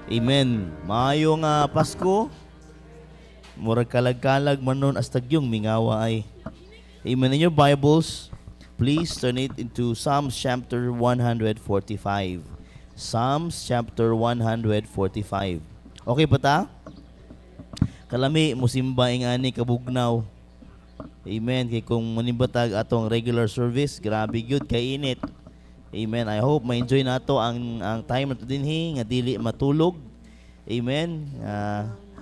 Amen. Maayo nga Pasko. Murag kalag-kalag man nun astag yung mingawa ay. Amen. In your Bibles, please turn it into Psalms chapter 145. Psalms chapter 145. Okay pa ta? Kalami, musimba ingani kabugnaw. Amen. Kay kung manibatag atong regular service, grabe gyud kay init. Amen. I hope ma-enjoy nato ang time nato dinhi nga dili matulog. Amen.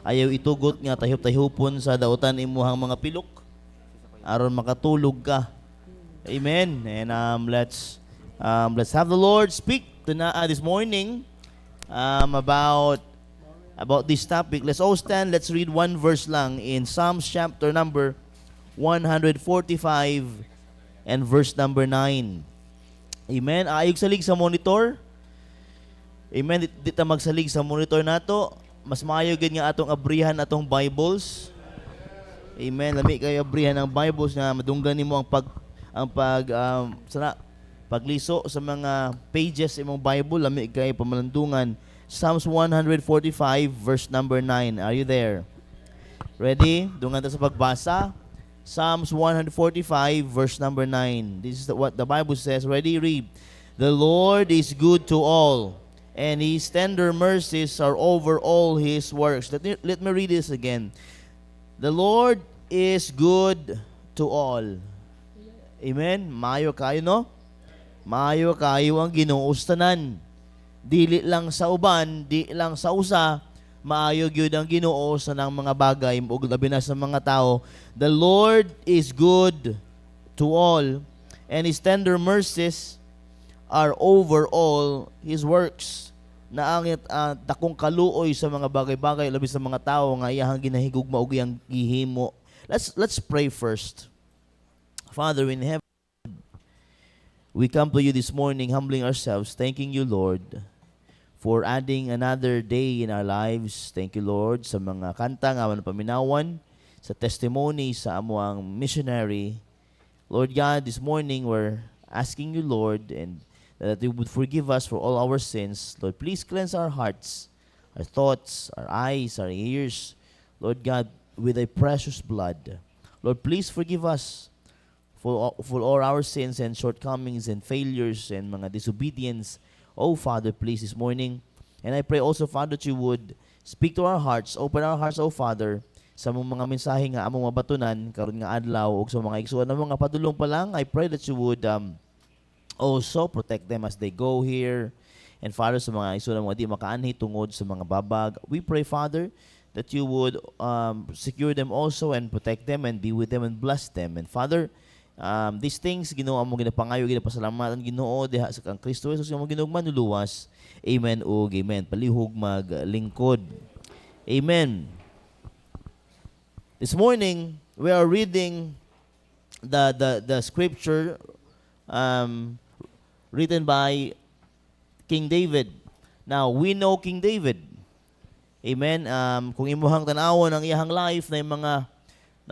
Ayaw itugot nga tahop-tahopon sa dautan imuhang mga pilok aron makatulog ka. Amen. And let's have the Lord speak to this morning about this topic. Let's all stand. Let's read one verse lang in Psalms chapter number 145 and verse number 9. Amen. Ayog salig sa monitor. Amen. Di ta magsalig sa monitor nato. Mas maayo gid nga atong abrihan atong Bibles. Amen. Lami kay abrihan ang Bibles nga madunggan nimo pagliso sa mga pages imong Bible. Lami kay pamalandungan. Psalms 145 verse number 9. Are you there? Ready? Dungan ta sa pagbasa. Psalms 145 verse number 9. This is what the Bible says. Ready? Read. The Lord is good to all, and His tender mercies are over all His works. Let me read this again. The Lord is good to all. Amen? Maayo kayo, no? Maayo kayo ang Ginoo sa tanan. Dili lang sa uban, di lang sa usa, maayo gyud ang Ginoo sa nang mga bagay ug labi na sa mga tao. The Lord is good to all, and His tender mercies are over all His works. Naangit takong kaluoy sa mga bagay-bagay labi sa mga tao nga iyahang ginahigugma ug iyang gihimo. Let's pray first. Father in heaven, we come to you this morning humbling ourselves, thanking you, Lord, for adding another day in our lives. Thank you, Lord, sa mga kanta nga man paminawan, sa testimony sa amuang missionary. Lord God, this morning we're asking you, Lord, and that you would forgive us for all our sins. Lord, please cleanse our hearts, our thoughts, our eyes, our ears, Lord God, with thy precious blood. Lord, please forgive us for all our sins and shortcomings and failures and mga disobedience. Oh, Father, please, this morning. And I pray also, Father, that you would speak to our hearts, open our hearts, oh, Father, sa mga mensahe nga among mabatunan, karon nga adlaw, o sa mga igsuon na mga padulong pa lang. I pray that you would also protect them as they go here. And, Father, sa mga igsuon na mga di makaanhi tungod sa mga babag, we pray, Father, that you would secure them also and protect them and be with them and bless them. And, Father, these things Ginoo amo ginapangayo ginapasalamatan Ginoo diha sa kang Kristo Jesus amo Ginoong manuluwas. Amen ug amen. Palihog maglingkod. Amen. This morning we are reading the scripture written by King David. Now we know King David. Amen. Kung imuhang tan-awon ang iyang life na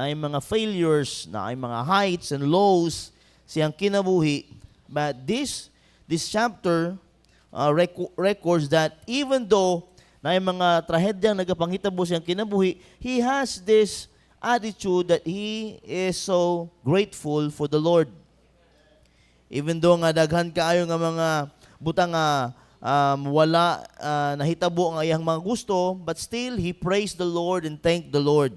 yung mga failures, na yung mga heights and lows siyang kinabuhi. But this chapter records that even though na yung mga trahedyang nagapanghitabo siyang kinabuhi, he has this attitude that he is so grateful for the Lord. Even though nga daghan kaayo nga mga butang nga wala nahitabo nga iyang mga gusto, but still he praised the Lord and thanked the Lord.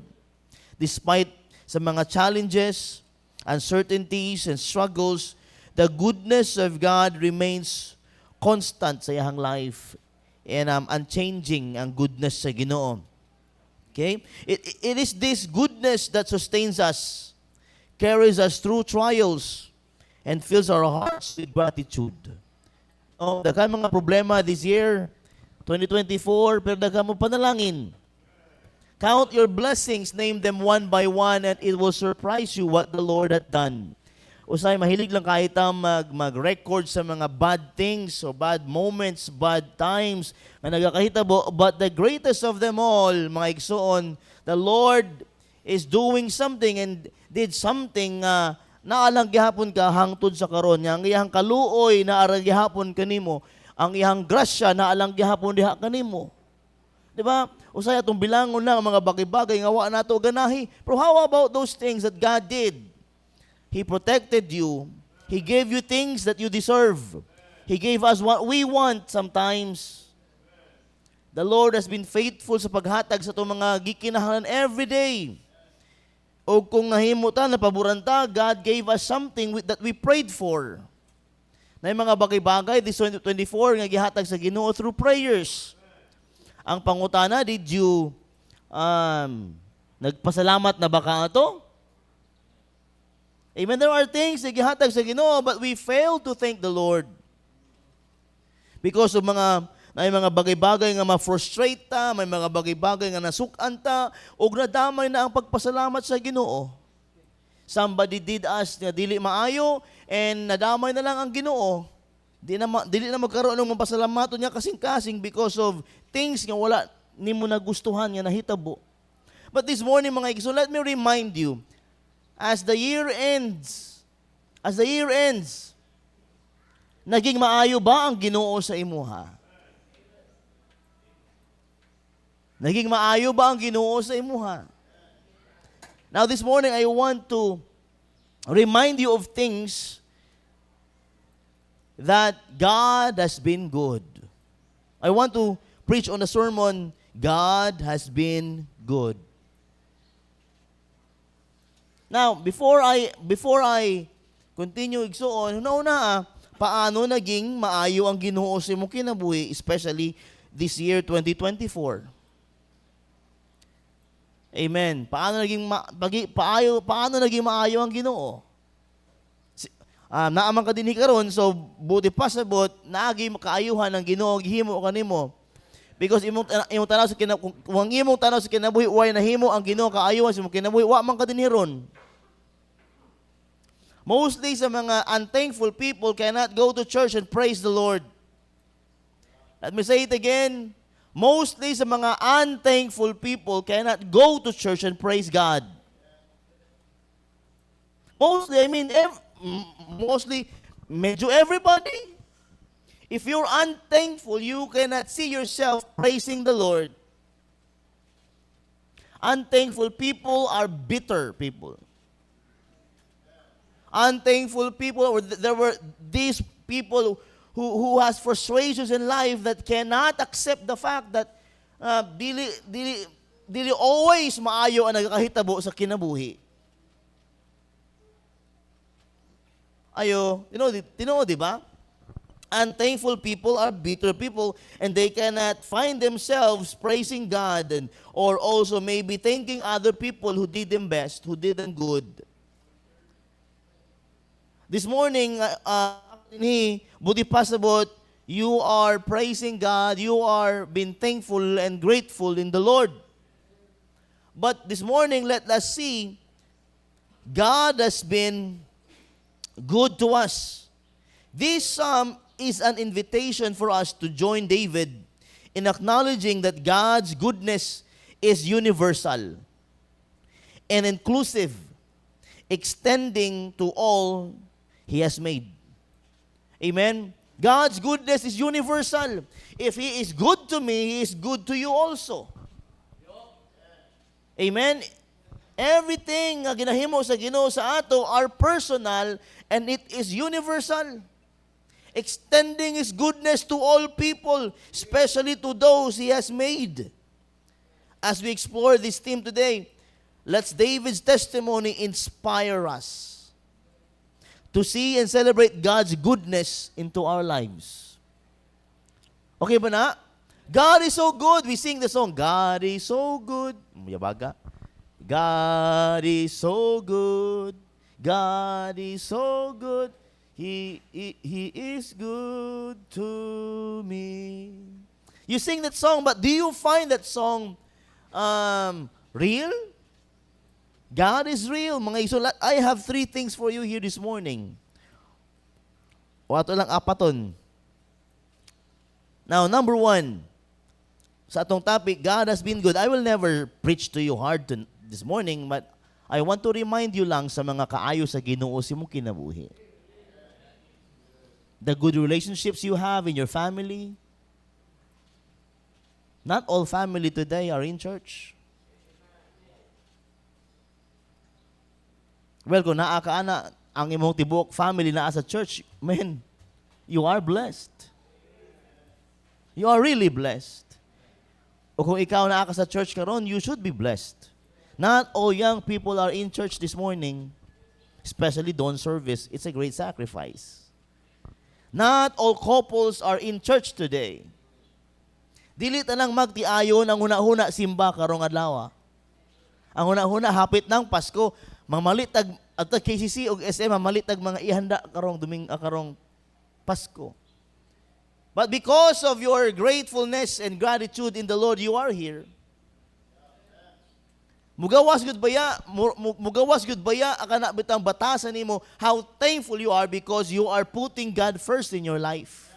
Despite sa mga challenges, uncertainties, and struggles, the goodness of God remains constant sa iyang life and unchanging ang goodness sa Ginoo. Okay? It is this goodness that sustains us, carries us through trials, and fills our hearts with gratitude. Daghan mga problema this year, 2024, pero daghan mo panalangin. Count your blessings, name them one by one, and it will surprise you what the Lord hath done. Usay, mahilig lang kahit mag-record sa mga bad things or bad moments, bad times na nagakahitabo. But the greatest of them all, mga igsoon, the Lord is doing something and did something naalang gihapon ka hangtod sa karon. Ang iyang kaluoy na arang gihapon kanimo, ang iyang grasya naalang gihapon diha kanimo. Di ba? Usay atong bilangon lang ang mga bagay-bagay nga wa nato ganahi. Pero how about those things that God did? He protected you. He gave you things that you deserve. He gave us what we want sometimes. The Lord has been faithful sa paghatag sa itong mga gikinahanglan every day. O kung nahimutan, napaburanta, God gave us something that we prayed for. Na yung mga bagay-bagay, this 2024, nga gihatag sa Ginoo through prayers. Ang pangutana, did you nagpasalamat na ba ka ato? Amen. There are things na gihatag sa Ginoo, but we fail to thank the Lord. Because of may mga bagay-bagay nga ma-frustrate ta, may mga bagay-bagay nga nasukan ta, o nadamay na ang pagpasalamat sa Ginoo. Somebody did us na dili maayo, and nadamay na lang ang Ginoo. Dili na magkaroon ng mapasalamaton niya kasing-kasing because of things nga wala nimo nagustuhan nga nahitabo. But this morning, mga igsoon, let me remind you, as the year ends, naging maayo ba ang Ginoo sa imuha? Naging maayo ba ang Ginoo sa imuha? Now this morning, I want to remind you of things that God has been good. I want to preach on the sermon, God has been good. Now, before I continue igsuon, una paano naging maayo ang Ginoo sa imong kinabuhi, especially this year 2024? Amen. Paano naging maayo ang Ginoo? Naaman ka dinhi karon, so buti pasabot naagi makaayuhan ang Ginoo gihimo kanimo. Because imong tanaw sa kung imong tanaw sa kinabuhi way nahimo ang Ginoo kaayuhan sa imong kinabuhi, wa man ka dinhi ron. Mostly sa mga unthankful people cannot go to church and praise the Lord. Let me say it again. Mostly sa mga unthankful people cannot go to church and praise God. Mostly, medyo everybody. If you're unthankful, you cannot see yourself praising the Lord. Unthankful people are bitter people. Unthankful people, or there were these people who has frustrations in life that cannot accept the fact that dili always maayo ang nagkahitabo sa kinabuhi. Ayo, di ba? Unthankful people are bitter people, and they cannot find themselves praising God or also maybe thanking other people who did them best, who did them good. This morning, buti pasabot, you are praising God, you are being thankful and grateful in the Lord. But this morning, let us see, God has been good to us. This psalm is an invitation for us to join David in acknowledging that God's goodness is universal and inclusive, extending to all He has made. Amen? God's goodness is universal. If He is good to me, He is good to you also. Amen? Everything nga ginahimo sa Ginoo sa ato are personal and it is universal. Extending His goodness to all people, especially to those He has made. As we explore this theme today, let David's testimony inspire us to see and celebrate God's goodness into our lives. Okay ba na? God is so good. We sing the song, God is so good. Yabaga. God is so good. God is so good. He is good to me. You sing that song, but do you find that song real? God is real, mga iso. I have 3 things for you here this morning. O ato lang apaton. Now, number 1, sa atong topic, God has been good. I will never preach to you hard this morning, but I want to remind you lang sa mga kaayo sa Ginoo si mo kinabuhi. The good relationships you have in your family, Not all family today are in church. Well, kung naa ka ana, ang imong tibuok family naa sa church, man, you are blessed. You are really blessed. O kung ikaw naa ka sa church karon, you should be blessed. Not all young people are in church this morning, especially dawn service. It's a great sacrifice. Not all couples are in church today. Dili tanang magtiayon ang huna-huna simba karong adlaw. Ang huna-huna hapit ng Pasko, mamalitag at KCC ug SM mamalitag mga ihanda karong Pasko. But because of your gratefulness and gratitude in the Lord, you are here. Mugawas gud baya akana bitang batasan nimo how thankful you are because you are putting God first in your life.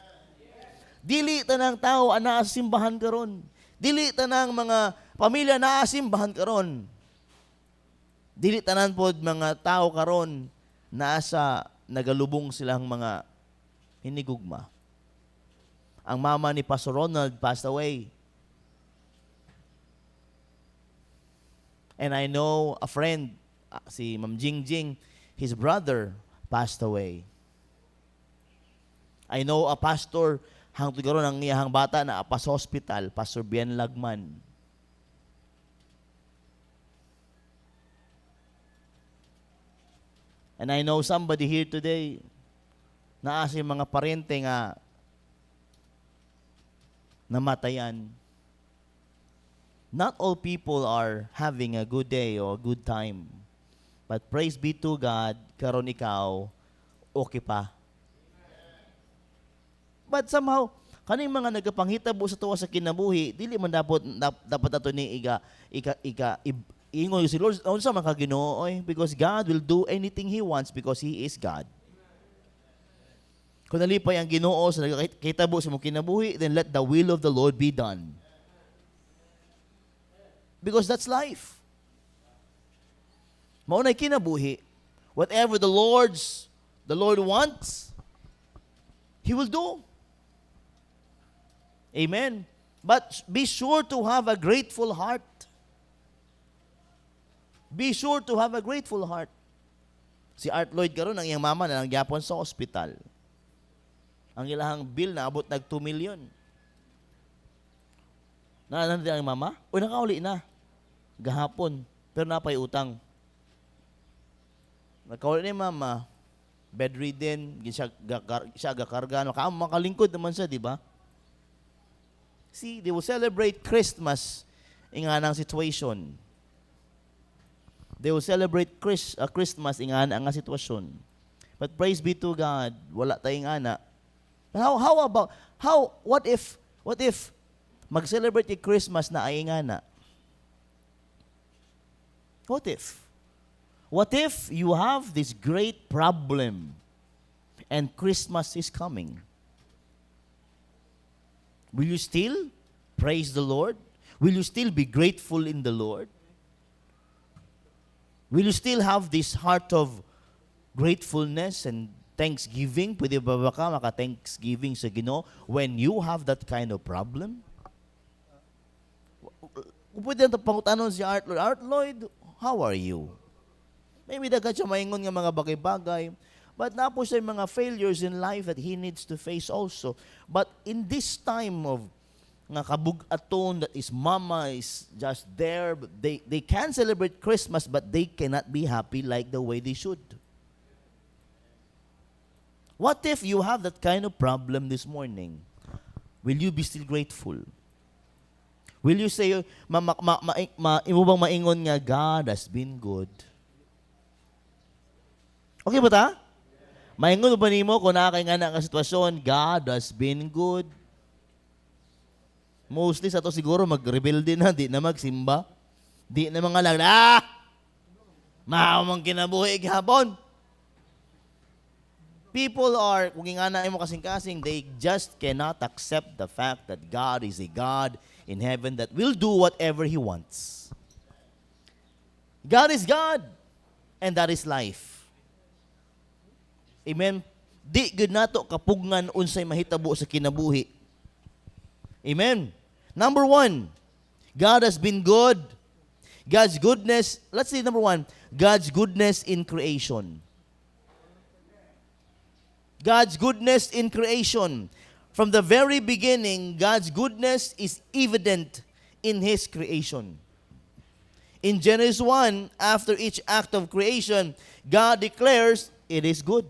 Dili tanang tao ana sa simbahan karon. Dili tanang mga pamilya naa simbahan karon. Dili tanan pod mga tao karon nasa nagalubong silang mga hinigugma. Ang mama ni Pastor Ronald passed away. And I know a friend, si Ma'am Jingjing, his brother passed away. I know a pastor hangtod karon ang iyahang bata na pa sa hospital, Pastor Bien Lagman. And I know somebody here today na asi mga parente nga namatayan. Not all people are having a good day or a good time. But praise be to God, karon ikaw okay pa. But somehow, kaning mga nagapanghitabo sa tuwa sa kinabuhi, dili man dapat ato ni ingon si Lord, unsa man ka Ginoo oy, because God will do anything He wants because He is God. Kung nalipay ang Ginoo sa nagakitabo sa mong kinabuhi, then let the will of the Lord be done. Because that's life. Maunay kinabuhi, whatever the Lord wants, He will do. Amen. But be sure to have a grateful heart. Be sure to have a grateful heart. Si Art Lloyd karon ang iyang mama na nang gyapon sa ospital. Ang ilahang bill na abot nag 2 million. Naanan din ang mama? O nakauli na. Gahapon. Pero napay utang. Nakauli ni mama. Bedridden. Siya gakarga. Makalingkod naman siya, di ba? See, they will celebrate Christmas in anang situation. They will celebrate Christmas in anang sitwasyon. But praise be to God, wala tayong ana. What if mag-celebrate yung Christmas na ay ana? What if you have this great problem and Christmas is coming? Will you still praise the Lord? Will you still be grateful in the Lord? Will you still have this heart of gratefulness and thanksgiving? Pwede ba ka maka-thanksgiving sa Ginoo when you have that kind of problem? Pwede na pangutanon si Art Lloyd. Art Lloyd, how are you? Maybe dagat siya maingon nga mga bagay-bagay. But napo siya mga failures in life that he needs to face also. But in this time of nga kabug-aton that is mama is just there, they can celebrate Christmas but they cannot be happy like the way they should. What if you have that kind of problem this morning? Will you be still grateful? Will you say, imo bang maingon nga God has been good? Okay ba ta? Maingon ba nimo kung nakakay nga na ang sitwasyon, God has been good? Mostly sa to siguro mag-rebelde na, di na magsimba. Di na mga lang, mahamang kinabuhi gihapon. People are, kung nga na mo kasing-kasing, they just cannot accept the fact that God is a God in heaven that will do whatever He wants. God is God, and that is life. Amen. Di gud nato kapugngan unsay mahitabo sa kinabuhi. Amen. Number one, God has been good. God's goodness, let's see number one, God's goodness in creation. God's goodness in creation. From the very beginning, God's goodness is evident in His creation. In Genesis 1, after each act of creation, God declares it is good.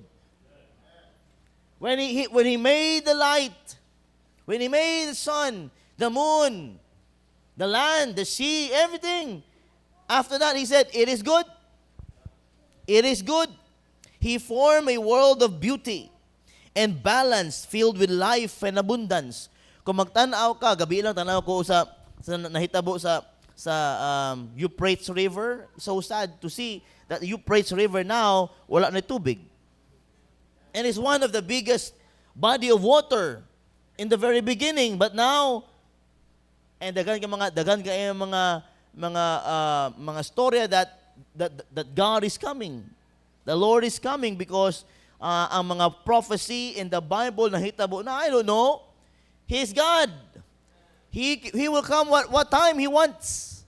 When He made the light, when He made the sun, the moon, the land, the sea, everything, after that He said, it is good. It is good. He formed a world of beauty and balance filled with life and abundance. Kung magtanaw ka, gabi lang tanaw ko sa nahitabo sa Euphrates River. So sad to see that Euphrates River now wala na tubig. And it's one of the biggest body of water in the very beginning, but now and dagan ka mga storya that God is coming. The Lord is coming because ang mga prophecy in the Bible nahitabo na, I don't know. He is God. He will come what time He wants.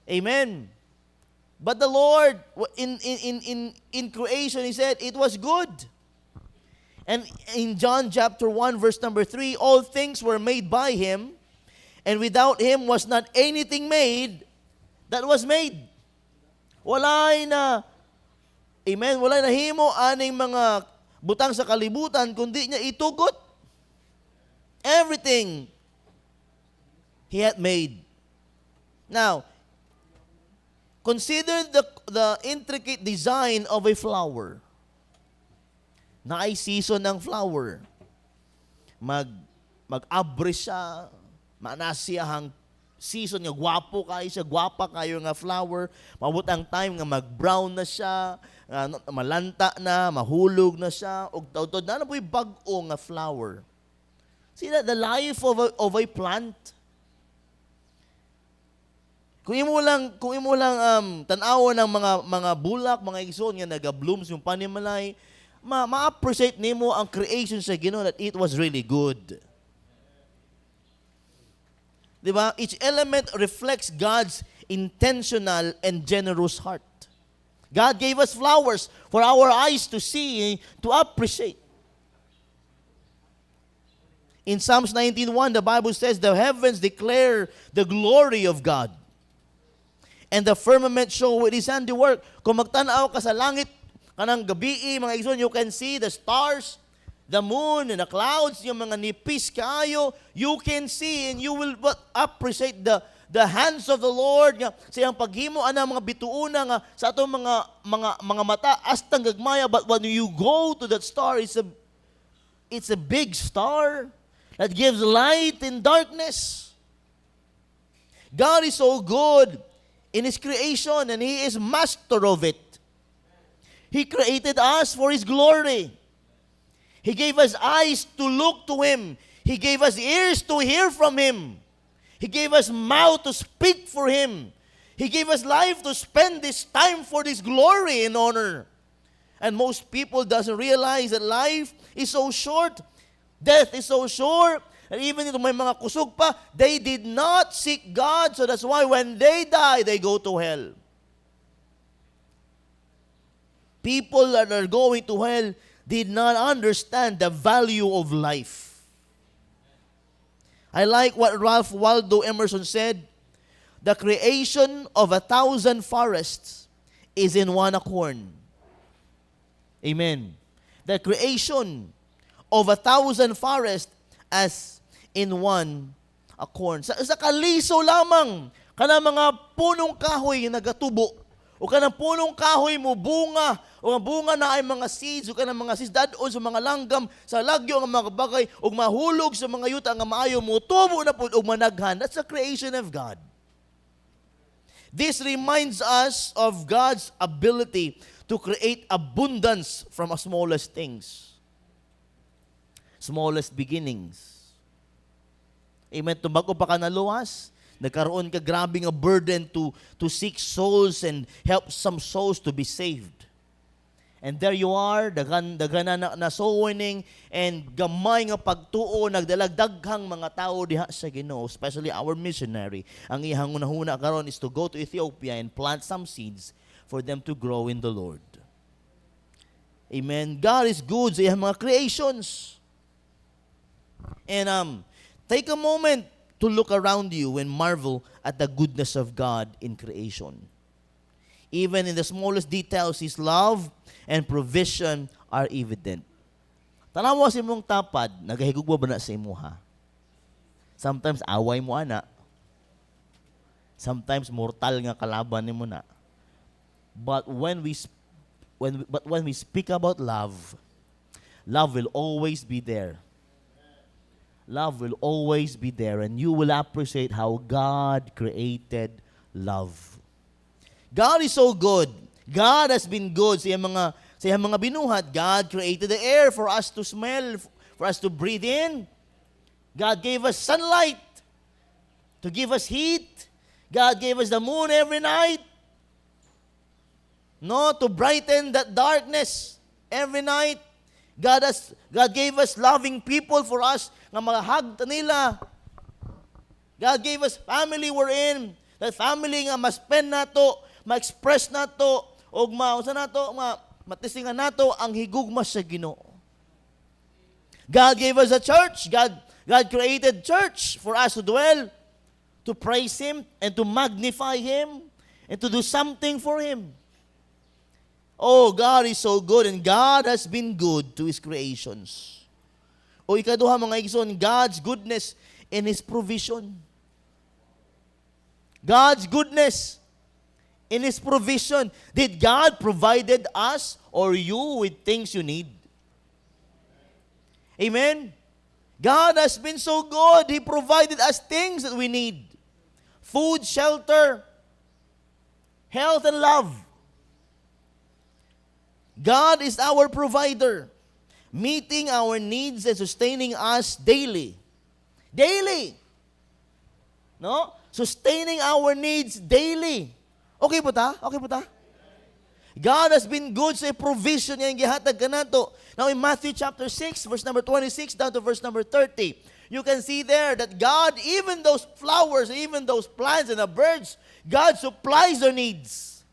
Amen. But the Lord in creation, He said it was good. And in John chapter 1 verse number 3, all things were made by Him, and without Him was not anything made that was made. Walay na, amen, walay na himo aning mga butang sa kalibutan, kundi niya itugot. Everything He had made. Now, consider the intricate design of a flower. Na ay season ng flower. Mag-abre siya, manasiyahang season nga, gwapo kayo siya, gwapa kayo nga flower, mabot ang time nga mag-brown na siya, malanta na, mahulog na siya, ug taud-taud na po'y bag-o nga flower. See that the life of a plant. Kung imo lang tan-awon ng mga bulak, mga igsoon nga naga-blooms yung panimalay, ma-appreciate nimo ang creation sa Ginoo that it was really good. Diba? Each element reflects God's intentional and generous heart. God gave us flowers for our eyes to see, to appreciate. In Psalms 19:1, the Bible says, the heavens declare the glory of God, and the firmament show with His handiwork. Kung magtanaw ka sa langit, kanang gabi, mga igsoon, you can see the stars, the moon, and the clouds, yung mga nipis kayo, you can see and you will appreciate the hands of the Lord nga sa iyang paghimo ana mga bituona nga sa atong mga mata astang gagmaya, but when you go to that star, it's a big star that gives light in darkness. God is so good in His creation, and He is master of it. He created us for His glory. He gave us eyes to look to Him. He gave us ears to hear from Him. He gave us mouth to speak for Him. He gave us life to spend this time for this glory and honor. And most people doesn't realize that life is so short. Death is so short. And even if may mga kusog pa, they did not seek God. So that's why when they die, they go to hell. People that are going to hell did not understand the value of life. I like what Ralph Waldo Emerson said. The creation of 1,000 forests is in one acorn. Amen. The creation of 1,000 forests as in one acorn. Sa kaliso lamang, kana mga punong kahoy nagatubo, o kanang punong kahoy mo bunga, o ang bunga na ay mga seeds, o kanang mga seeds dadon sa mga langgam, sa lagyo ang mga bagay, o mahulog sa mga yuta nga maayo mo, tubo na po o managhan. That's the creation of God. This reminds us of God's ability to create abundance from the smallest things. Smallest beginnings. Amen. Tumago pa ka na luwas, nagkaroon ka grabe nga burden to seek souls and help some souls to be saved. And there you are, daghan na sowing and gamay nga pagtuo, nagdalagdaghang mga tao diha sa Ginoo, especially our missionary. Ang iyang hunahuna karon is to go to Ethiopia and plant some seeds for them to grow in the Lord. Amen. God is good sa iyang mga creations. And take a moment to look around you and marvel at the goodness of God in creation. Even in the smallest details, His love and provision are evident. Tanawa sa imong tapad, nagahigugma ba na sa imuha? Sometimes away mo ana. Sometimes mortal nga kalaban nimo na. But when we speak about love, love will always be there. Love will always be there, and you will appreciate how God created love. God is so good. God has been good sa iyang mga binuhat. God created the air for us to smell, for us to breathe in. God gave us sunlight to give us heat. God gave us the moon every night, to brighten that darkness every night. God gave us loving people for us nga mahag nila. God gave us family we're in. That family nga ma-spend nato, ma-express nato, o matisingan nato ang higugma sa Ginoo. God gave us a church. God created church for us to dwell, to praise Him, and to magnify Him, and to do something for Him. Oh, God is so good, and God has been good to His creations. O ikaduha mga igsoon, God's goodness in His provision. God's goodness in His provision. Did God provided us or you with things you need? Amen? God has been so good. He provided us things that we need. Food, shelter, health, and love. God is our provider, meeting our needs and sustaining us daily. Daily. No? Sustaining our needs daily. Okay po ta? Okay po ta? God has been good sa provision niya yung gihatag kanato. Now in Matthew chapter 6, verse number 26 down to verse number 30, you can see there that God, even those flowers, even those plants and the birds, God supplies their needs.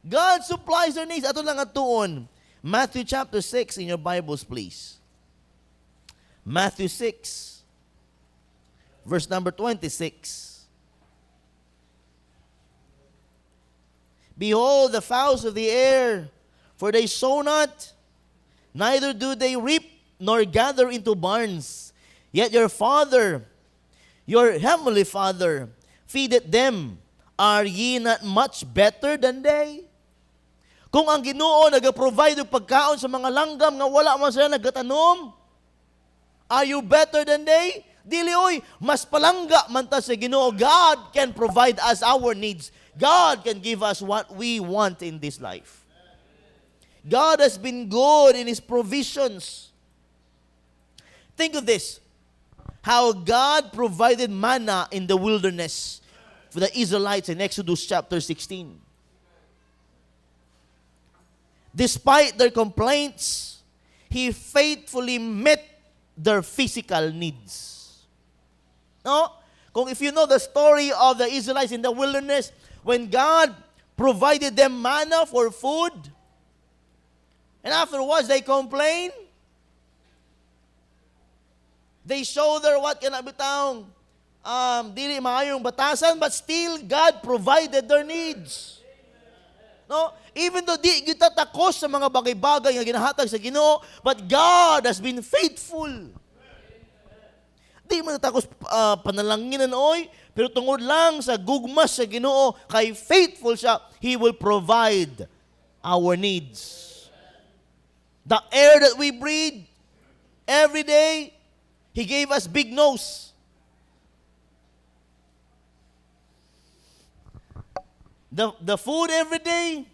God supplies their needs. Ato lang atuon. Matthew chapter 6 in your Bibles, please. Matthew 6, verse number 26. Behold the fowls of the air, for they sow not, neither do they reap, nor gather into barns. Yet your Father, your heavenly Father, feedeth them. Are ye not much better than they? Kung ang Ginoo nag-provide og pagkaon sa mga langgam nga wala man sila nagatanom, are you better than they? Dili oy, mas palangga man ta sa Ginoo. God can provide us our needs. God can give us what we want in this life. God has been good in His provisions. Think of this. How God provided manna in the wilderness for the Israelites in Exodus chapter 16. Despite their complaints, He faithfully met their physical needs. No? Kung if you know the story of the Israelites in the wilderness, when God provided them manna for food, and afterwards they complain, they show their what can bitang dili maayong batasan, but still God provided their needs. No? Even though di kita takos sa mga bagay-bagay nga ginahatag sa Ginoo, but God has been faithful. Di man takos panalanginan oy, pero tungod lang sa gugmas sa Ginoo, kay faithful siya, He will provide our needs. The air that we breathe every day, He gave us big nose. The food every day,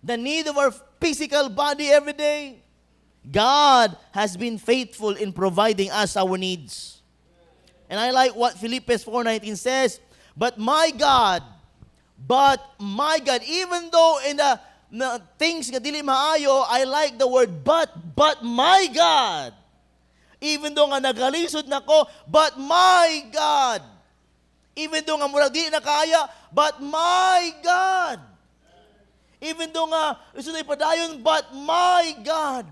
the need of our physical body every day, God has been faithful in providing us our needs. And I like what Philippians 4:19 says, but my God But my God, even though in the things nga dili maayo, I like the word but my God. Even though nga nagalisod nako, but my God. Even though nga murag di na kaya, but my God. Even though nga gusto na ipadayon, but my God.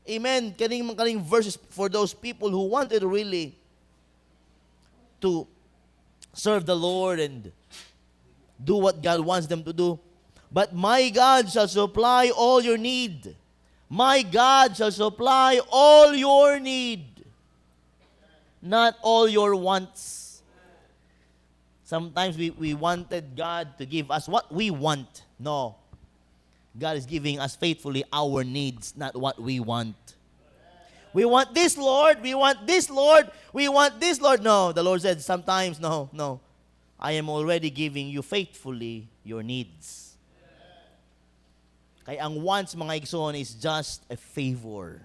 Amen. Kaning verses for those people who wanted really to serve the Lord and do what God wants them to do. But my God shall supply all your need. My God shall supply all your need. Not all your wants. Sometimes we wanted God to give us what we want. No. God is giving us faithfully our needs, not what we want. We want this, Lord. We want this, Lord. We want this, Lord. No, the Lord said sometimes, no. I am already giving you faithfully your needs. Kaya ang wants, mga igsoon, is just a favor.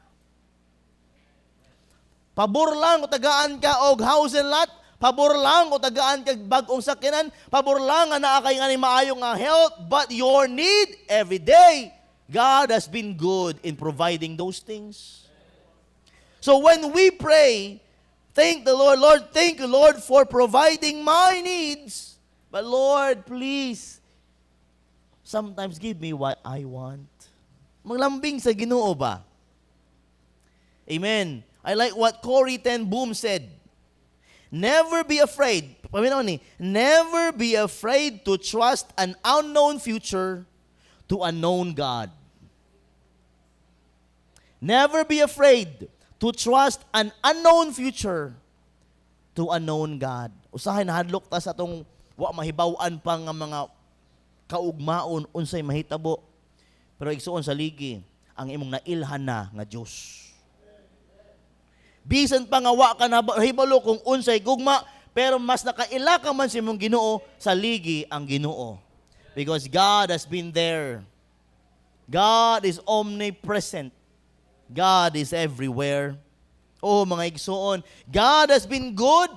Pabor lang o tagaan ka og house and lot. Pabor lang o tagaan ka bag-ong sakyanan. Pabor lang nga naa kay nga ni maayong nga health. But your need every day, God has been good in providing those things. So when we pray, thank the Lord, Lord, thank you, Lord, for providing my needs. But Lord, please, sometimes give me what I want. Maglambing sa Ginoo ba? Amen. I like what Corrie ten Boom said. Never be afraid. Never be afraid to trust an unknown future to a known God. Never be afraid to trust an unknown future to a known God. Usahay nahadlok ta sa atong wa mahibaw-an pa nga mga kaugmaon unsay mahitabo. Pero igsuon sa ligi ang imong nailhan na nga Dios. Bisan pa nga wa ka nahibalo kung unsay gugma, pero mas nakaila ka man sa imong Ginoo, sa ligi ang Ginoo. Because God has been there. God is omnipresent. God is everywhere. Oh, mga igsoon, God has been good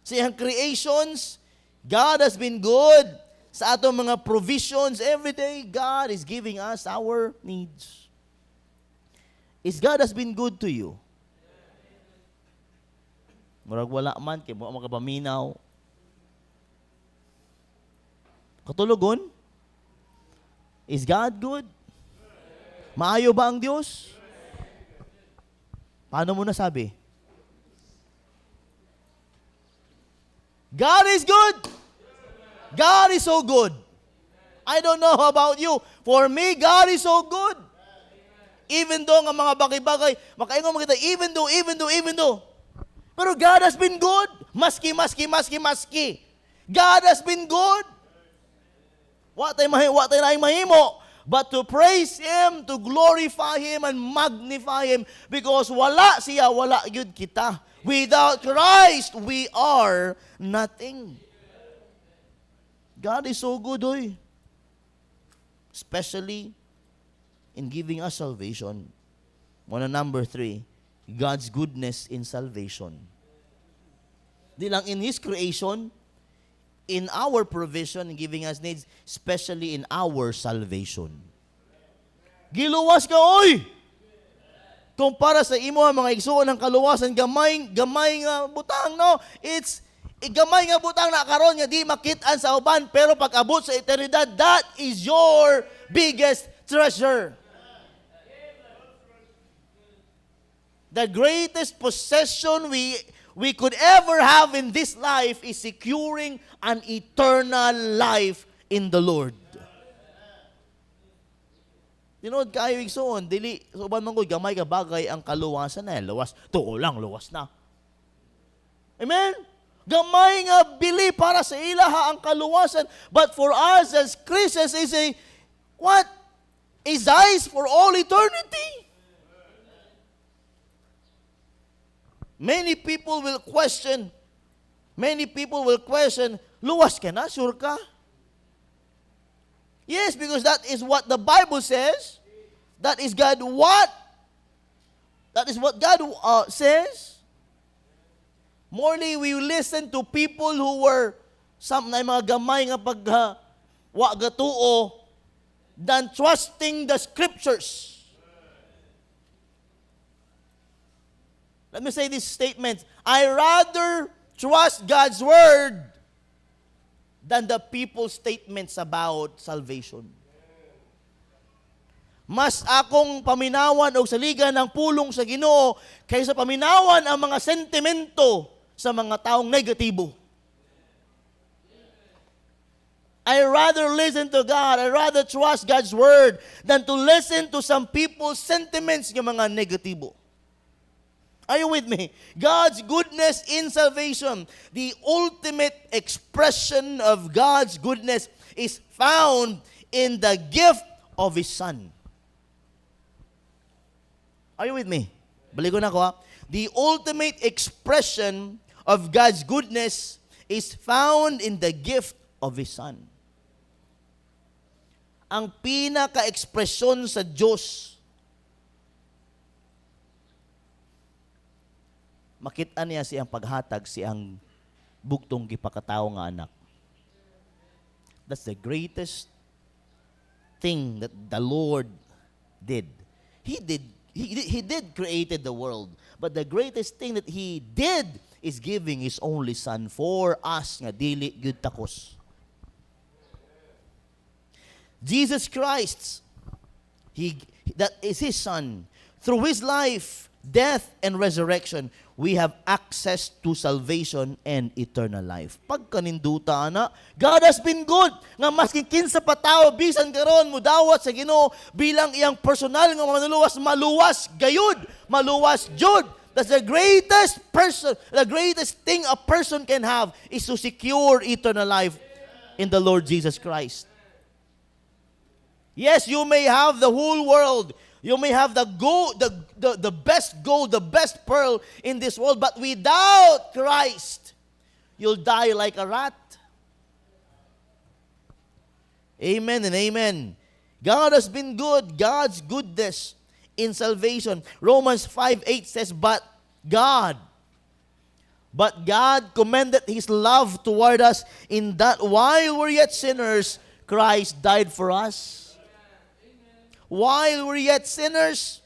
sa iyang creations. God has been good sa atong mga provisions. Every day, God is giving us our needs. Is God has been good to you? Murag wala man, kaya mo makapaminaw. Katulugon? Is God good? Maayo ba ang Diyos? Paano mo nasabi? God is good. God is so good. I don't know about you. For me, God is so good. Even though nga mga bagay-bagay, makaingon mo kita, even though. Pero God has been good. Maski. God has been good. What tayo na mahimo? But to praise Him, to glorify Him, and magnify Him. Because wala siya, wala yun kita. Without Christ, we are nothing. God is so good, oy. Especially in giving us salvation. Number 3, God's goodness in salvation. Di lang in His creation, in our provision, in giving us needs, especially in our salvation. Giluwas ka, oy! Kumpara sa imo mga igsuon ng kaluwasan, gamay nga butang, no? It's gamay nga butang na karon nga di makitaan sa uban, pero pag abot sa eternidad, that is your biggest treasure. The greatest possession we could ever have in this life is securing an eternal life in the Lord. Tinood kayo igsoon, dili so uban man gud gamay ka bagay ang kaluwasan na luwas, tuo lang luwas na. Amen. Gamay nga bili para sa ilaha ang kaluwasan, but for us as Christians is a what? Is eyes for all eternity. Many people will question, luwas ka na, sure ka? Yes, because that is what the Bible says. That is God what? That is what God says. Morely we listen to people who were Some na mga gamay nga pag wa gatuo than trusting the scriptures. Let me say this statement. I rather trust God's word than the people's statements about salvation. Mas akong paminawan o saligan ng pulong sa Ginoo kaysa paminawan ang mga sentimento sa mga taong negatibo. I rather listen to God, I rather trust God's word than to listen to some people's sentiments ng mga negatibo. Are you with me? God's goodness in salvation, the ultimate expression of God's goodness is found in the gift of His Son. Are you with me? Balik ko na ko. The ultimate expression of God's goodness is found in the gift of His Son. Ang pinaka-ekspresyon sa Diyos, makita niya siyang paghatag siyang bugtong gipakatao nga anak. That's the greatest thing that the Lord did. He did created the world, but the greatest thing that He did is giving His only Son for us nga dili gyud takos. Jesus Christ, that is His Son. Through His life, death, and resurrection, we have access to salvation and eternal life. Pagkaninduta na, God has been good. Nga maski kinsa pa tao, bisan karon mo dawat sa Ginoo bilang iyang personal nga manuluwas, maluwas gayud, maluwas jud. That's the greatest thing a person can have is to secure eternal life in the Lord Jesus Christ. Yes, you may have the whole world. You may have the gold, the best gold, the best pearl in this world, but without Christ, you'll die like a rat. Amen and amen. God has been good. God's goodness in salvation. Romans 5:8 says, But God commended His love toward us in that while we're yet sinners, Christ died for us. While we're yet sinners,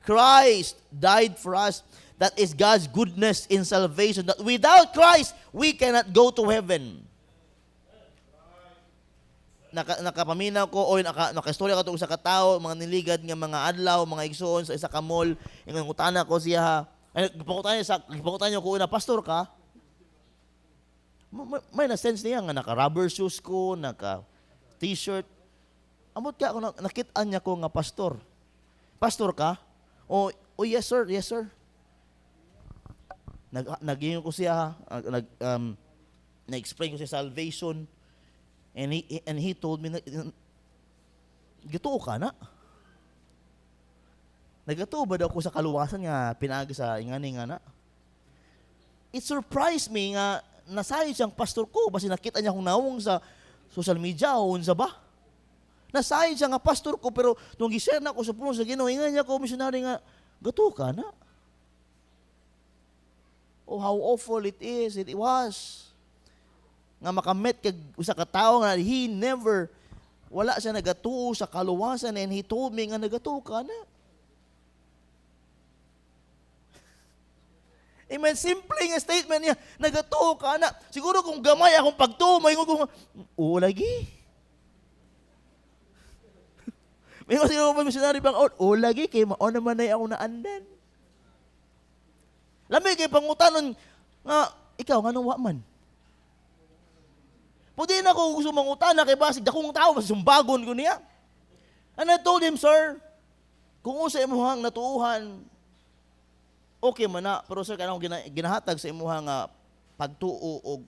Christ died for us. That is God's goodness in salvation. That without Christ, we cannot go to heaven. Nakapaminaw ko, o nakastorya ko itong isa katao, mga niligad nga mga adlaw, mga igsoon sa isa ka mall, yung ngutana ko siya, gipakutan niyo ko una, pastor ka? May na-sense niya nga, naka-rubber shoes ko, naka-t-shirt. Amot ka ako, nakitaan niya ko nga pastor. Pastor ka? Oh, yes sir, yes sir. Nag-ingon ko siya, na-explain ko siya salvation. And he told me, gituo ka na? Nagatuo ba daw ko sa kaluwasan nga pinagi sa ingani nga na? It surprised me nga nasayo siyang pastor ko, basi nakita niya kung naong sa social media o unsa ba? Nasayin siya nga pastor ko, pero nung gisir na ako sa puno sa Ginoo, ingan niya ko, missionary nga, gato ka na. Oh, how awful it was. Nga makamit kag usa ka tawo nga, wala siya nagatuo sa kaluwasan, and he told me nga nagatuo ka na. Amen, simple nga statement niya, nagatuo ka na. Siguro kung gamay akong pagtuo, maingon ko, lagi. May kasi naman pa missionary bang lagi kay mao naman ay ako naandan. Lami kay pangutanon nga ikaw nganong wa man. Pwede na ko gusto mangutana kay basig dakong tao basta sumbagon ko niya. And I told him, sir, kung usa imuhang natuuhan, okay man na, pero sir kanang ginahatag sa imuhang pagtuo og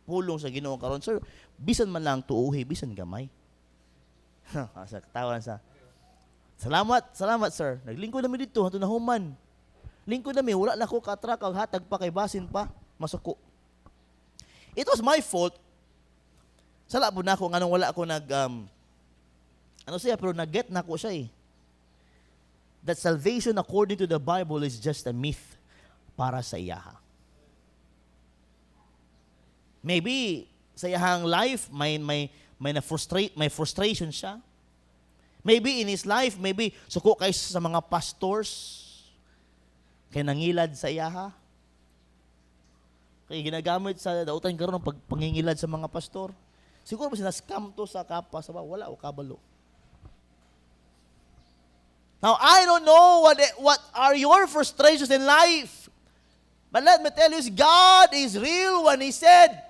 pulong sa Ginoo karon, sir, bisan man lang tuuhi, bisan gamay. Sa katawan sa Salamat sir. Naglingkod namin dito, hanto na human. Lingkod namin, wala na ko katrak, ang hatag pa kay basin pa, masuko. It was my fault. Sala po na ako, nganong wala ako pero nag-get na ko siya eh. That salvation according to the Bible is just a myth para sa iyaha. Maybe sa iyang life, may frustration siya. Maybe in his life, maybe suko kay sa mga pastors, kay nangilad sa iyaha. Kay ginagamit sa dautan karon ng pangingilad sa mga pastor. Siguro ba scam to sa kapa sa wala o kabalo. Now, I don't know what are your frustrations in life. But let me tell you, God is real when He said,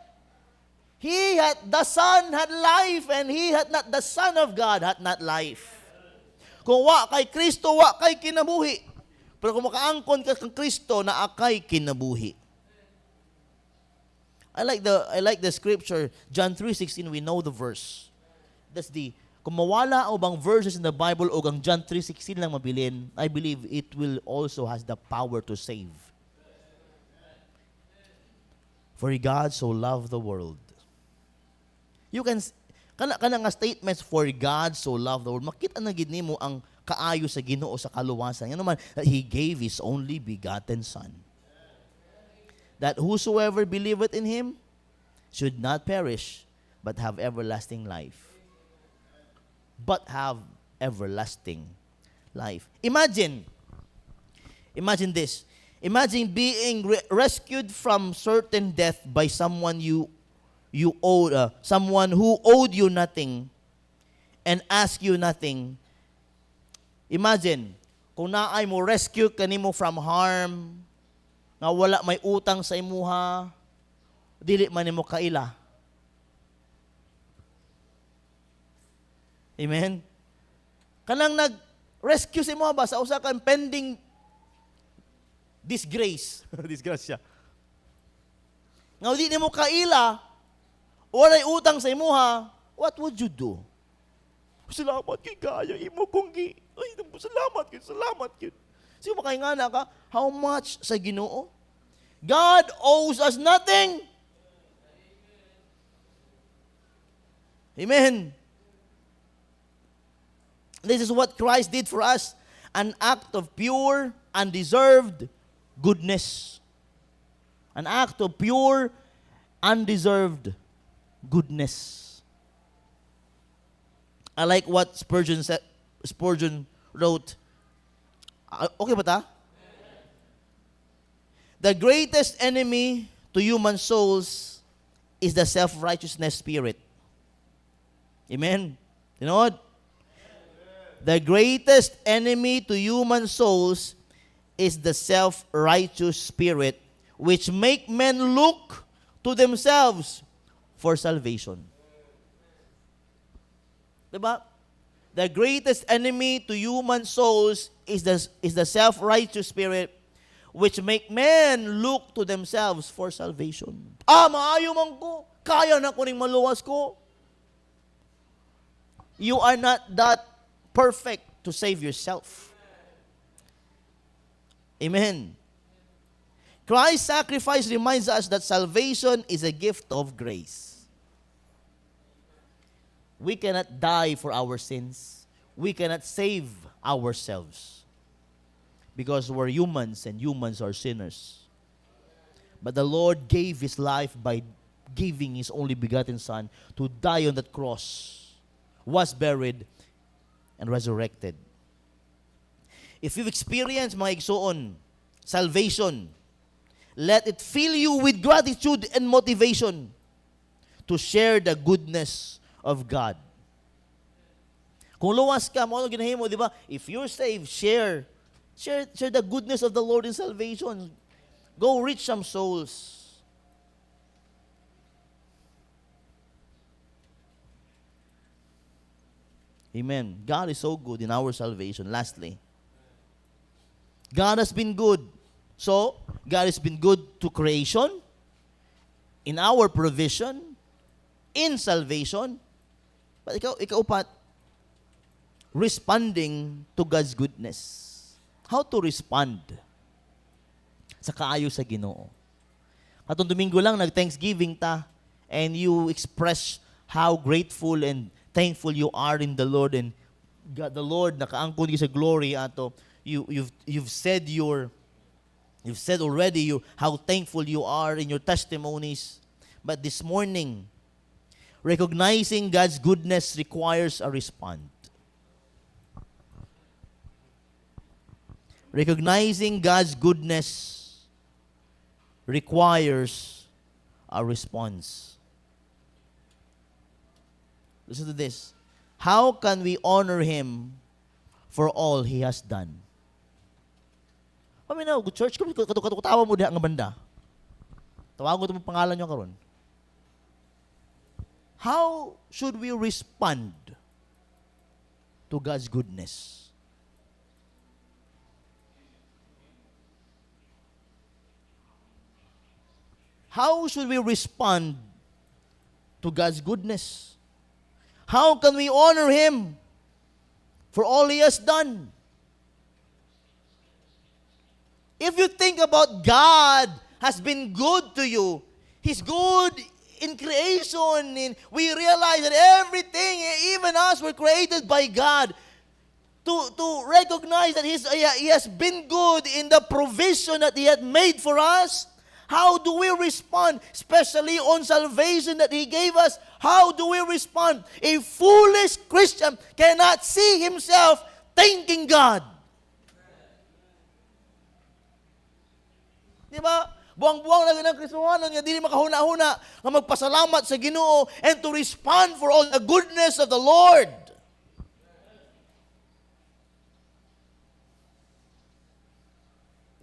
the Son had life, and he had not, the Son of God had not life. Kung wa kay Kristo, wa kay kinabuhi. Pero kung makaangkon ka kang Kristo, na akay kinabuhi. I like the scripture, John 3:16, we know the verse. That's kung mawala o bang verses in the Bible o ang John 3:16 lang mabilin, I believe it will also has the power to save. For God so loved the world. You can, kana nga statements, for God so loved the world, makita na gid nimo ang kaayo sa Ginoo sa kaluwasan. Yan naman, that He gave His only begotten Son. That whosoever believeth in Him should not perish, but have everlasting life. But have everlasting life. Imagine this. Imagine being rescued from certain death by someone you owed, someone who owed you nothing and asked you nothing. Imagine, kung naay mo rescue kanimo from harm, nga wala may utang sa imuha, dili man nimo kaila. Amen? Kanang nag-rescue sa imuha ba sa usa ka pending disgrace. Disgrasya. Nga di nimo kaila, walay utang sa imuha, what would you do? Salamat kay kaya imo kong ay, salamat kay. Sige makaingana ka, how much sa Ginoo? God owes us nothing. Amen. This is what Christ did for us, an act of pure, undeserved goodness. An act of pure, undeserved goodness. I like what Spurgeon wrote. Okay ba ta? The greatest enemy to human souls is the self-righteousness spirit. Amen? You know what? The greatest enemy to human souls is the self-righteous spirit, which make men look to themselves for salvation. Diba? The greatest enemy to human souls is the self-righteous spirit, which make men look to themselves for salvation. Maayo man ko. Kaya na ko ning maluwas ko. You are not that perfect to save yourself. Amen. Christ's sacrifice reminds us that salvation is a gift of grace. We cannot die for our sins. We cannot save ourselves. Because we're humans and humans are sinners. But the Lord gave His life by giving His only begotten Son to die on that cross, was buried, and resurrected. If you've experienced, mga igsoon, salvation, let it fill you with gratitude and motivation to share the goodness of God. Kung luwas ka, mo ginahimo, di ba? If you're saved, share the goodness of the Lord in salvation. Go reach some souls. Amen. God is so good in our salvation. Lastly, God has been good. So, God has been good to creation, in our provision, in salvation. But ikaw pat, responding to God's goodness. How to respond sa kaayo sa Ginoo. Katong Domingo lang, nag-Thanksgiving ta, and you express how grateful and thankful you are in the Lord, and God, the Lord, nakaangkon sa glory ato. You've said already how thankful you are in your testimonies. But this morning, Recognizing God's goodness requires a response. Recognizing God's goodness requires a response. Listen to this. How can we honor Him for all He has done? Kami na, good church, katawa mo diha nga banda. Tawago ito mong pangalan nyo karon. How should we respond to God's goodness? How should we respond to God's goodness? How can we honor Him for all He has done? If you think about God has been good to you, He's good in creation. We realize that everything, even us, were created by God. To recognize that He has been good in the provision that He had made for us. How do we respond, especially on salvation that He gave us? How do we respond? A foolish Christian cannot see himself thanking God. Di ba? Buwang-buwang lang ng Kristohanon nga dili makahuna-huna nga magpasalamat sa Ginoo and to respond for all the goodness of the Lord.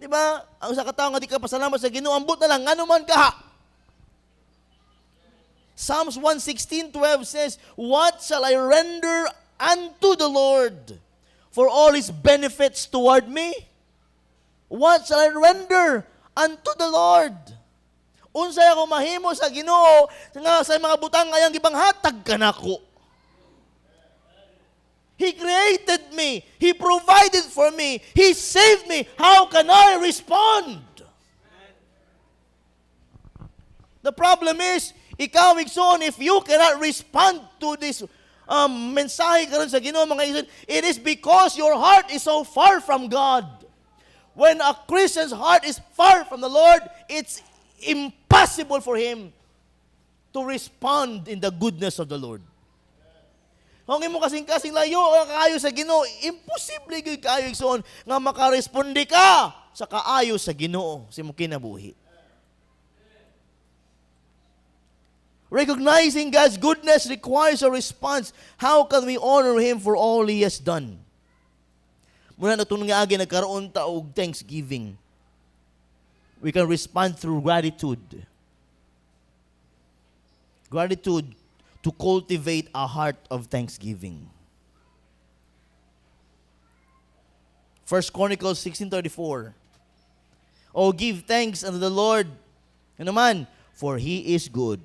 Di ba? Ang sa katao nga di ka pasalamat sa Ginoo, ambot na lang, ano man ka. Psalms 116:12 says, "What shall I render unto the Lord for all His benefits toward me? What shall I render unto the Lord?" Unsay ako mahimo sa Ginoo nga sa mga butang ayang gibanghatag kanako. He created me. He provided for me. He saved me. How can I respond? The problem is, ikaw, Igsoon, if you cannot respond to this mensahe karon sa Ginoo, mga Igsoon, it is because your heart is so far from God. When a Christian's heart is far from the Lord, it's impossible for him to respond in the goodness of the Lord. Kung imo kasing-kasing layo kaayo sa Ginoo, imposible gyud kaayo Igsoon nga makaresponde ka sa kaayo sa Ginoo sa imong kinabuhi. Recognizing God's goodness requires a response. How can we honor Him for all He has done? Muna na itong nga agi nagkaroon ta og thanksgiving. We can respond through gratitude. Gratitude to cultivate a heart of thanksgiving. 1 Chronicles 16:34. Oh, give thanks unto the Lord, ano man, for He is good.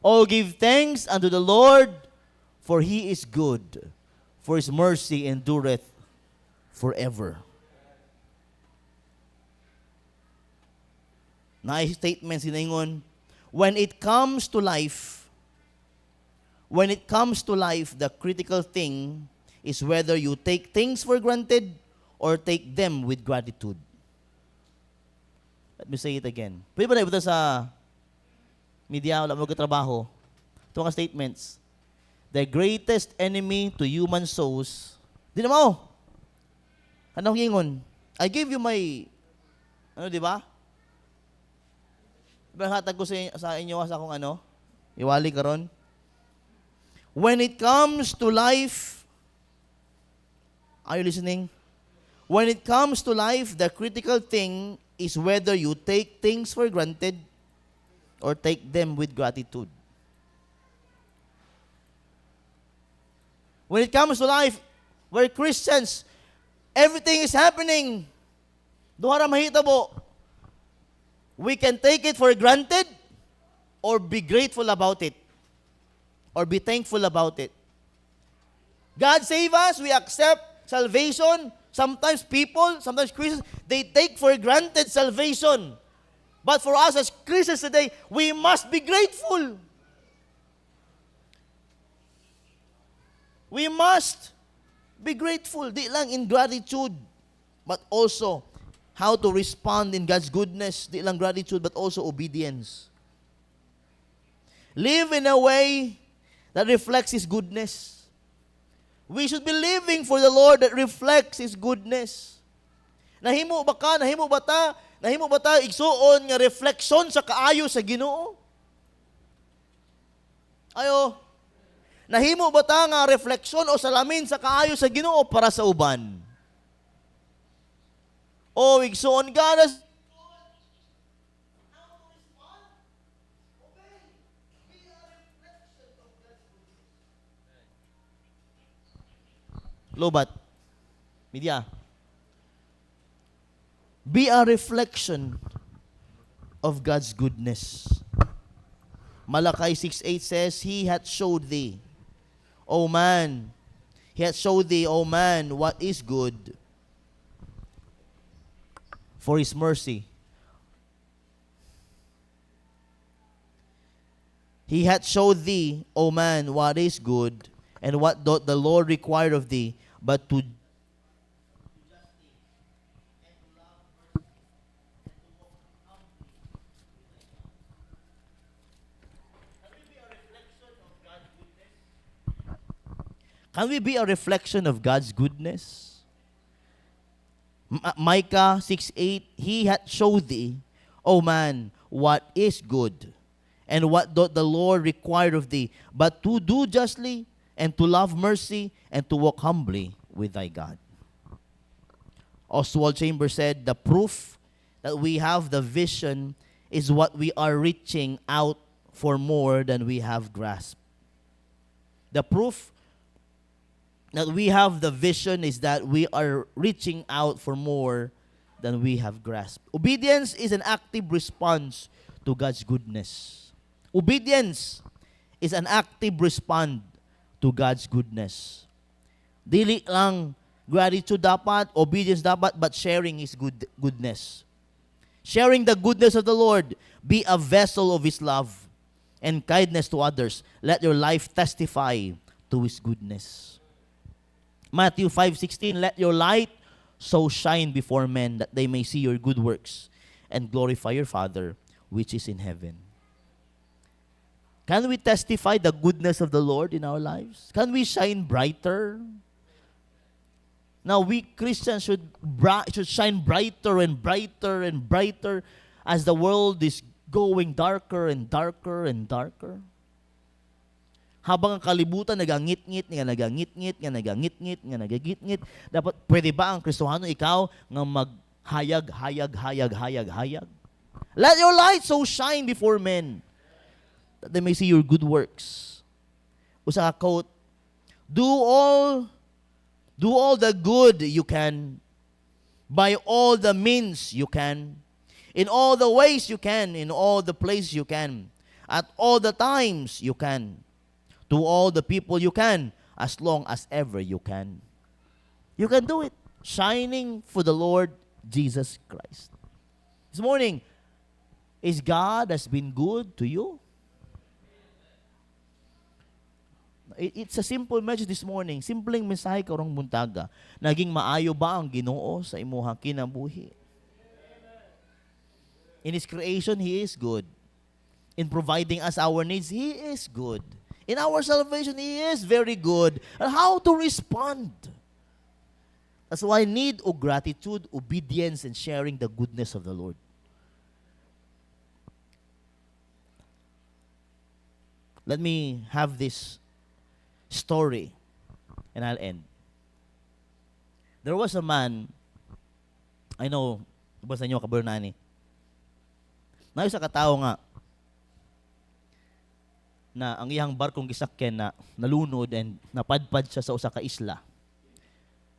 Oh, give thanks unto the Lord, for He is good, for His mercy endureth forever. Nice statement siningon. When it comes to life, the critical thing is whether you take things for granted or take them with gratitude. Let me say it again. Pwede ba na ibutang sa media, wala mo katrabaho? Ito nga statements. The greatest enemy to human souls, di na mo. Anong hingon? I gave you my, di ba? Diba hatag ko sa inyo sa akong iwali karon. When it comes to life, are you listening? When it comes to life, the critical thing is whether you take things for granted or take them with gratitude. When it comes to life, we're Christians, everything is happening. Duha ra mahitabo. We can take it for granted or be grateful about it. Or be thankful about it. God save us, we accept salvation. Sometimes Christians, they take for granted salvation. But for us as Christians today, we must be grateful. We must be grateful. Di lang in gratitude, but also how to respond in God's goodness. Di lang gratitude, but also obedience. Live in a way that reflects His goodness. We should be living for the Lord that reflects His goodness. Nahimo ba ka, nahimo ba ta igsuon nga refleksyon sa kaayo sa Ginoo? Ayo, nahimo ba ta nga refleksyon o salamin sa kaayo sa Ginoo para sa uban? O igsuon ka na lobat, media. Be a reflection of God's goodness. Malachi 6:8 says, He hath showed thee, O man, He hath showed thee, O man, what is good, for His mercy. He hath showed thee, O man, what is good, and what doth the Lord require of thee, but to Can we be a reflection of God's goodness? Micah 6:8, He hath showed thee, O man, what is good, and what doth the Lord require of thee, but to do justly, and to love mercy, and to walk humbly with thy God. Oswald Chambers said, the proof that we have the vision is what we are reaching out for more than we have grasped. The proof that we have the vision is that we are reaching out for more than we have grasped. Obedience is an active response to God's goodness. Obedience is an active response to God's goodness. Dili lang gratitude dapat, obedience dapat, but sharing His goodness. Sharing the goodness of the Lord. Be a vessel of His love and kindness to others. Let your life testify to His goodness. Matthew 5:16, let your light so shine before men that they may see your good works and glorify your Father which is in heaven. Can we testify the goodness of the Lord in our lives? Can we shine brighter? Now, we Christians should shine brighter and brighter and brighter as the world is going darker and darker and darker. Habang ang kalibutan nagangit-ngit, dapat pwede ba ang Kristohano ikaw nga maghayag? Let your light so shine before men that they may see your good works. Usa ka quote, do all the good you can, by all the means you can, in all the ways you can, in all the places you can, at all the times you can, to all the people you can, as long as ever you can. You can do it, shining for the Lord Jesus Christ. This morning, is God has been good to you? It's a simple message this morning. Simpleng mensahe karong buntaga. Naging maayo ba ang Ginoo sa imuhang kinabuhi? In His creation, He is good. In providing us our needs, He is good. In our salvation, He is very good. And how to respond? That's why I need gratitude, obedience, and sharing the goodness of the Lord. Let me have this story, and I'll end. There was a man, I know, basta nyo kaburnani, na isa katao nga, na ang iyang barkong gisakyan na nalunod and napadpad siya sa usa ka isla.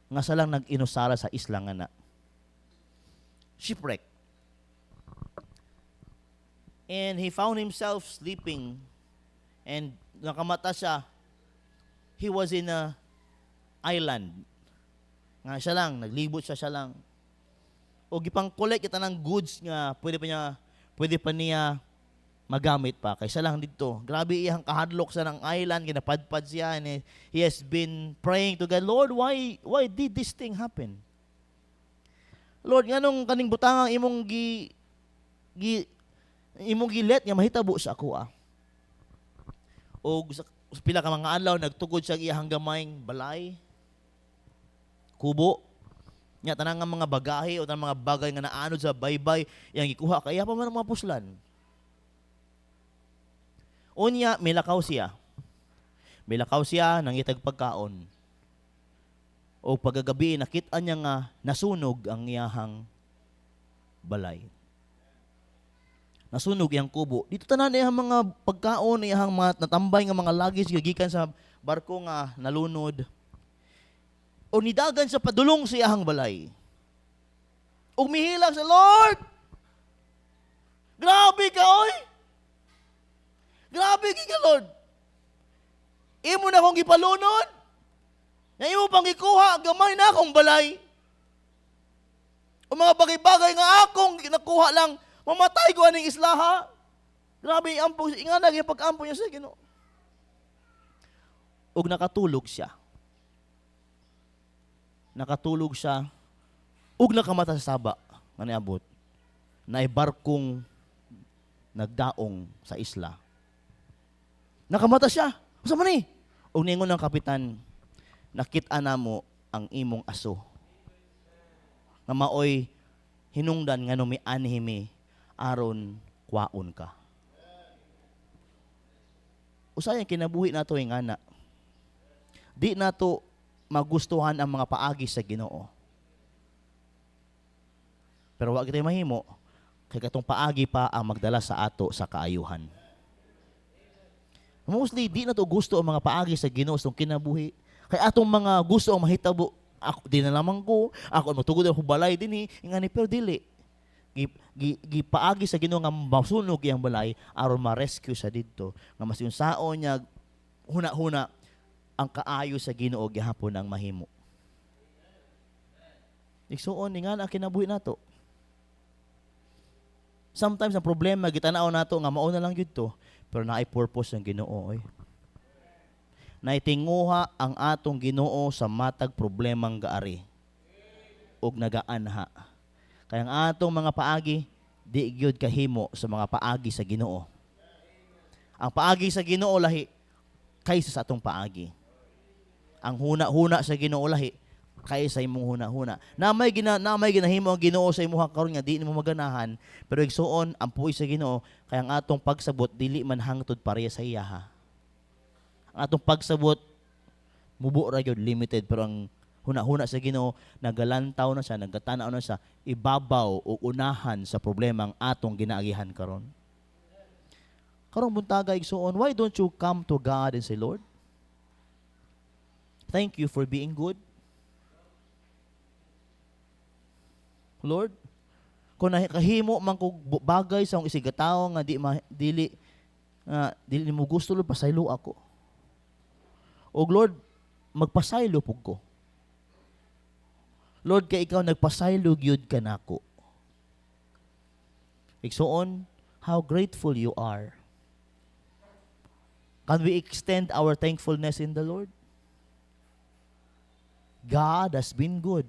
Nga sa lang nag-inusara sa isla nga na. Shipwreck. And he found himself sleeping and nakamata siya. He was in a island. Nga siya lang, naglibot siya lang. O gipang collect kita ng goods nga pwede pa niya magamit pa. Kaysa lang dito. Grabe iyang kahadlok sa ng island, ginapadpad siya, and he has been praying to God, Lord, why did this thing happen? Lord, nganong kaning butangang imong gilet nga mahitabo sa ako . O sa pila ka mga adlaw nagtugod siya iyang gamayng balay, kubo. Nya tanang nga mga bagahe o tanang mga bagay nga naanod sa baybay yang gikuha kaya pa man ang mga puslan. Unya milakaw siya. Milakaw siya nangitag pagkaon. O pagagabi nakita niya nga nasunog ang iyahang balay. Nasunog iyang kubo. Dito tanan iyang mga pagkaon, iyang mga natambay nga mga lagis gikan sa barko nga nalunod. O nidagan sa padulong sa iyang balay. O mihilak sa Lord. Grabe ka, oy. Grabe ka, Lord. Imo na akong gipalunod. Na imo pang ikuha, gamay na akong balay. O mga bagay-bagay nga akong nakuha lang, mamatay ko aning islaha. Grabe, ampo, ingana yung pag-ampo niya sa Ginoo. Og nakatulog siya. Nakatulog siya. Og nakamata sa saba. Nga niabot. Na barkong nagdaong sa isla. Nakamata siya. Masa man ni? Og ningon ng kapitan, nakita na mo ang imong aso. Nga maoy hinungdan nga numi anhimi aron kwaon ka. Usay kinabuhi nato ing ana. Di nato magustuhan ang mga paagi sa Ginoo. Pero wa kita mahimo kay katong paagi pa ang magdala sa ato sa kaayuhan. Mostly di nato gusto ang mga paagi sa Ginoo sa kinabuhi. Kay atong mga gusto ang mahitabo, ako di na lamang ko, ako matugod ang balay din ingani pero dili. Gipaagi sa Ginoo nga masunog iyang balay aron ma-rescue sa didto nga mas yung saon niya huna-huna ang kaayo sa Ginoo gihapon ang mahimo. Igsuon nga na kinabuhi nato. Sometimes ang problema gitanaw nato nga mao na lang gyud to, pero naay purpose ang Ginoo oy. Naitinguha ang atong Ginoo sa matag problemang gaari ug nagaanha. Kaya ang atong mga paagi di gyud kahimo sa mga paagi sa Ginoo. Ang paagi sa Ginoo lahi kaysa sa atong paagi. Ang huna-huna sa Ginoo lahi kaysa imong huna-huna. Namay ginahimo ang Ginoo sa imong karon nga di nimo maganahan, pero igsuon ang puy sa Ginoo kaya ang atong pagsabot dili man hangtod pareha sa iya ha. Ang atong pagsabot mubo ra gyud limited, pero ang huna-huna sa Ginoo nagalantaw na siya, nagatanaw na siya ibabaw o unahan sa problema ang atong ginaagihan karon. Karong buntaga igsuon, why don't you come to God and say, Lord, thank you for being good. Lord, kung kahimo man kog bagay sa akong isigataw nga dili mo gusto, Lord, pasaylo ako. O Lord, magpasaylo pug ko. Lord, kay ikaw nagpasaylo gyud kanako. Igsuon, how grateful you are. Can we extend our thankfulness in the Lord? God has been good.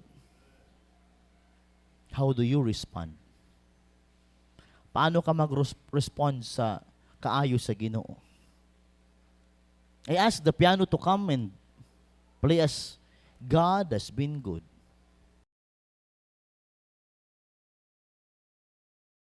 How do you respond? Paano ka mag-respond sa kaayo sa Ginoo? I ask the piano to come and play us God has been good.